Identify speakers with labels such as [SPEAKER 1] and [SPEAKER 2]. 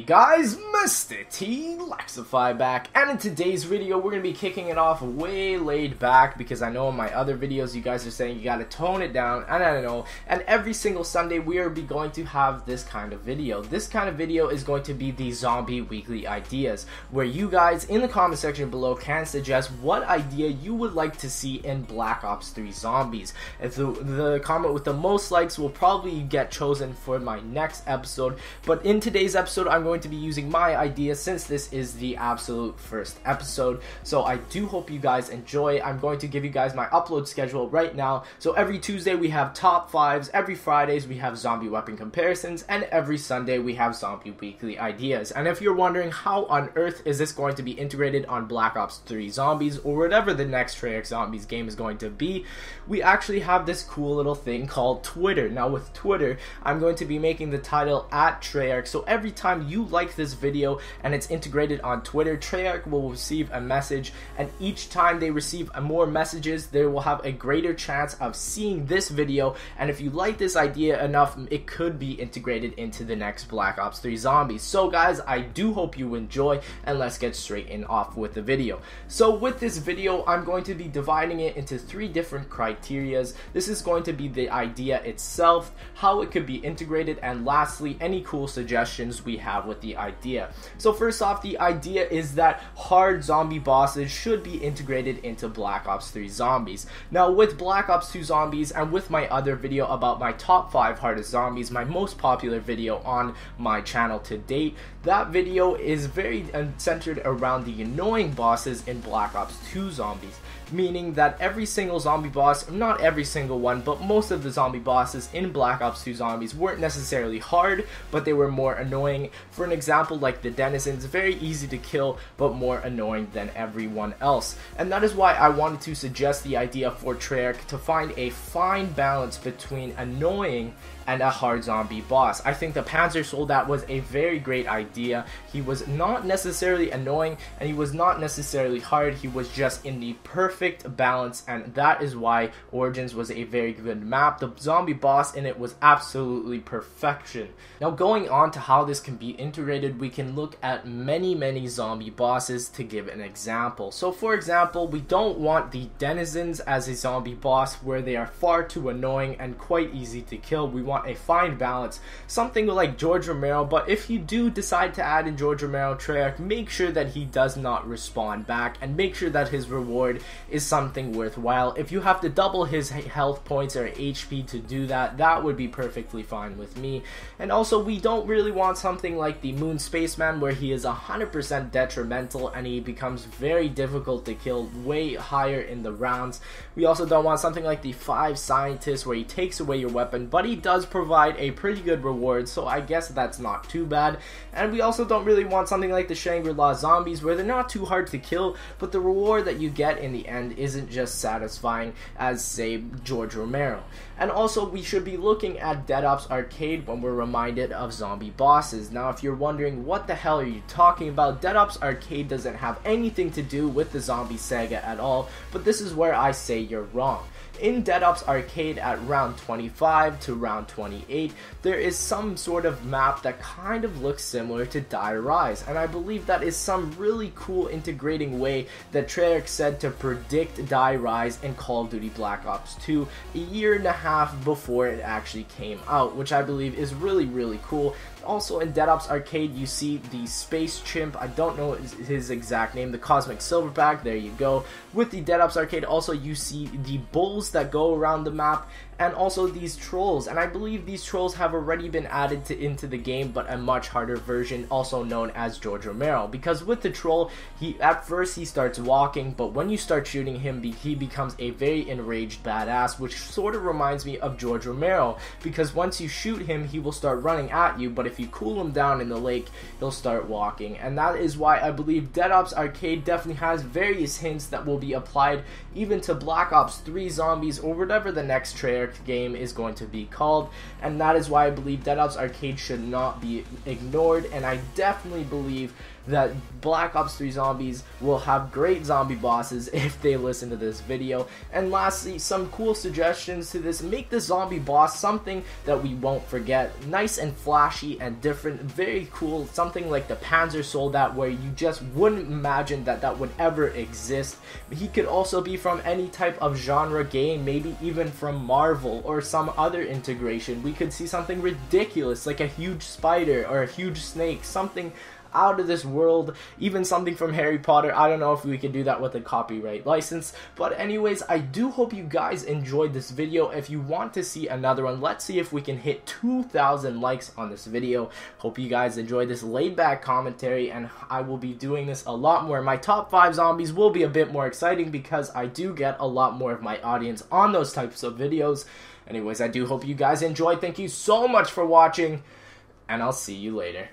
[SPEAKER 1] guys, MrTLexify back, and in today's video we're going to be kicking it off way laid back because I know in my other videos you guys are saying you gotta tone it down, and I don't know, and every single Sunday we are going to have this kind of video. This kind of video is going to be the zombie weekly ideas, where you guys in the comment section below can suggest what idea you would like to see in Black Ops 3 Zombies. If the comment with the most likes will probably get chosen for my next episode, but in today's episode I'm going to be using my idea since this is the absolute first episode. So I do hope you guys enjoy. I'm going to give you guys my upload schedule right now. So every Tuesday we have top 5s, every Fridays we have zombie weapon comparisons, and every Sunday we have zombie weekly ideas. And if you're wondering how on earth is this going to be integrated on Black Ops 3 Zombies or whatever the next Treyarch Zombies game is going to be, we actually have this cool little thing called Twitter. Now with Twitter, I'm going to be making the title @Treyarch, so every time you like this video and it's integrated on Twitter, Treyarch will receive a message, and each time they receive more messages, they will have a greater chance of seeing this video, and if you like this idea enough, it could be integrated into the next Black Ops 3 Zombies. So guys, I do hope you enjoy, and let's get straight in off with the video. So with this video, I'm going to be dividing it into 3 different criterias. This is going to be the idea itself, how it could be integrated, and lastly, any cool suggestions we have with the idea. So first off, the idea is that hard zombie bosses should be integrated into Black Ops 3 Zombies. Now with Black Ops 2 Zombies and with my other video about my top 5 hardest zombies, my most popular video on my channel to date, that video is very centered around the annoying bosses in Black Ops 2 Zombies. Meaning that every single zombie boss, not every single one, but most of the zombie bosses in Black Ops 2 Zombies weren't necessarily hard, but they were more annoying. For an example, like the denizens, very easy to kill, but more annoying than everyone else. And that is why I wanted to suggest the idea for Treyarch to find a fine balance between annoying and a hard zombie boss. I think the Panzer Soldat was a very great idea. He was not necessarily annoying, and he was not necessarily hard. He was just in the perfect balance, and that is why Origins was a very good map. The zombie boss in it was absolutely perfection. Now going on to how this can be integrated, we can look at many zombie bosses to give an example. So for example, we don't want the denizens as a zombie boss where they are far too annoying and quite easy to kill. We want a fine balance, something like George Romero, but if you do decide to add in George Romero, Treyarch, make sure that he does not respawn back, and make sure that his reward is something worthwhile. If you have to double his health points or HP to do that, that would be perfectly fine with me. And also, we don't really want something like the Moon Spaceman where he is 100% detrimental and he becomes very difficult to kill way higher in the rounds. We also don't want something like the 5 Scientists where he takes away your weapon, but he does provide a pretty good reward, so I guess that's not too bad. And we also don't really want something like the Shangri-La Zombies where they're not too hard to kill, but the reward that you get in the end isn't just satisfying as, say, George Romero. And also, we should be looking at Dead Ops Arcade when we're reminded of zombie bosses. Now if you're wondering what the hell are you talking about, Dead Ops Arcade doesn't have anything to do with the zombie saga at all, but this is where I say you're wrong. In Dead Ops Arcade at round 25 to round 28, there is some sort of map that kind of looks similar to Die Rise, and I believe that is some really cool integrating way that Treyarch said to predict Die Rise in Call of Duty Black Ops 2 a year and a half before it actually came out, which I believe is really cool. Also in Dead Ops Arcade, you see the Space Chimp, I don't know his exact name, the Cosmic Silverback, there you go. With the Dead Ops Arcade, also you see the bulls that go around the map, and also these trolls, and I believe these trolls have already been added into the game, but a much harder version, also known as George Romero, because with the troll, at first he starts walking, but when you start shooting him, he becomes a very enraged badass, which sort of reminds me of George Romero, because once you shoot him, he will start running at you, but if you cool him down in the lake, he'll start walking. And that is why I believe Dead Ops Arcade definitely has various hints that will be applied even to Black Ops 3 Zombies or whatever the next Treyarch game is going to be called, and that is why I believe Dead Ops Arcade should not be ignored, and I definitely believe that Black Ops 3 Zombies will have great zombie bosses if they listen to this video. And lastly, some cool suggestions to this. Make the zombie boss something that we won't forget. Nice and flashy and different, very cool, something like the Panzer Soldat where you just wouldn't imagine that that would ever exist. He could also be from any type of genre game, maybe even from Marvel or some other integration. We could see something ridiculous like a huge spider or a huge snake, something out of this world, even something from Harry Potter. I don't know if we could do that with a copyright license, but anyways, I do hope you guys enjoyed this video. If you want to see another one, let's see if we can hit 2,000 likes on this video. Hope you guys enjoyed this laid back commentary, and I will be doing this a lot more. My top 5 zombies will be a bit more exciting because I do get a lot more of my audience on those types of videos. Anyways, I do hope you guys enjoyed. Thank you so much for watching, and I'll see you later.